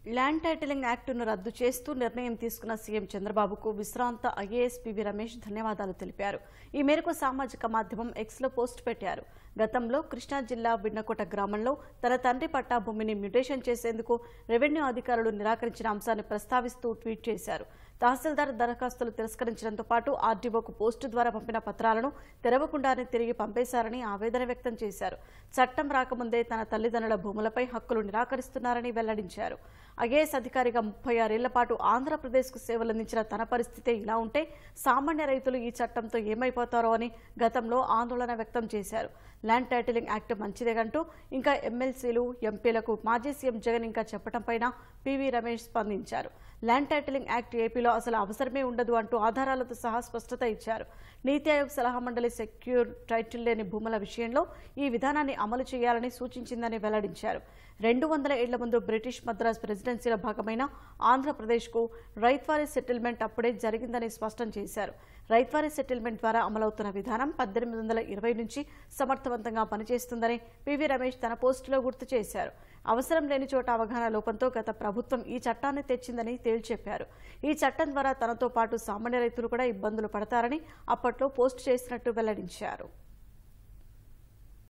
Land titling యాక్టును రద్దు చేస్తూ నిర్ణయం తీసుకున్న సీఎం చంద్రబాబుకు విశ్రాంత ఐఏఎస్ పివి రమేష్ ధన్యవాదాలు తెలిపారు. ఈ మేరకు సామాజిక మాధ్యమం ఎక్స్లో పోస్ట్ పెట్టారు. గతంలో కృష్ణా జిల్లా విన్నకోట గ్రామంలో తన తండ్రి పట్టా భూమిని మ్యుటేషన్ చేసేందుకు రెవెన్యూ అధికారులు నిరాకరించిన అంశాన్ని ప్రస్తావిస్తూ ట్వీట్ చేశారు. తహసీల్దార్ దరఖాస్తులు తిరస్కరించడంతో పాటు ఆర్డీఓకు పోస్టు ద్వారా పంపిన పత్రాలను తెరవకుండానే తిరిగి పంపేశారని ఆవేదన వ్యక్తం చేశారు. చట్టం రాకముందే తన తల్లిదండ్రుల భూములపై హక్కులు నిరాకరిస్తున్నారని వెల్లడించారు. ఐఏఎస్ అధికారిగా 36 ఏళ్ల పాటు ఆంధ్రప్రదేశ్కు సేవలందించిన తన పరిస్థితే ఇలా ఉంటే సామాన్య రైతులు ఈ చట్టంతో ఏమైపోతారో అని గతంలో ఆందోళన వ్యక్తం చేశారు. ల్యాండ్ టైటిలింగ్ యాక్ట్ మంచిదేగంటూ ఇంకా ఎమ్మెల్సీలు, ఎంపీలకు మాజీ సీఎం జగన్ ఇంకా చెప్పడంపైన పివి రమేష్ స్పందించారు. ల్యాండ్ టైటిలింగ్ యాక్ట్ ఏపీలో అసలు అవసరమే ఉండదు అంటూ ఆధారాలతో సహా స్పష్టత ఇచ్చారు. నీతి ఆయోగ్ సలహా మండలి సెక్యూర్ టైటిల్ లేని భూముల విషయంలో ఈ విధానాన్ని అమలు చేయాలని సూచించిందని వెల్లడించారు. 200 ఏళ్ల ముందు బ్రిటిష్ మద్రాస్ ప్రెసిడెన్సీలో భాగమైన ఆంధ్రప్రదేశ్కు రైత్వారీ సెటిల్మెంట్ అప్పుడే జరిగిందని స్పష్టం చేశారు. రైత్వారీ సెటిల్మెంట్ ద్వారా అమలవుతున్న విధానం 1820 నుంచి సమర్థవంతంగా పనిచేస్తుందని పివి రమేష్ తన పోస్టులో గుర్తు చేశారు. అవసరం లేని చోట అవగాహన లోపంతో గత ప్రభుత్వం ఈ చట్టాన్ని తెచ్చిందని తేల్చెప్పారు. ఈ చట్టం ద్వారా తనతో పాటు సామాన్య రైతులు కూడా ఇబ్బందులు పడతారని అప్పట్లో పోస్టు చేసినట్టు వెల్లడించారు.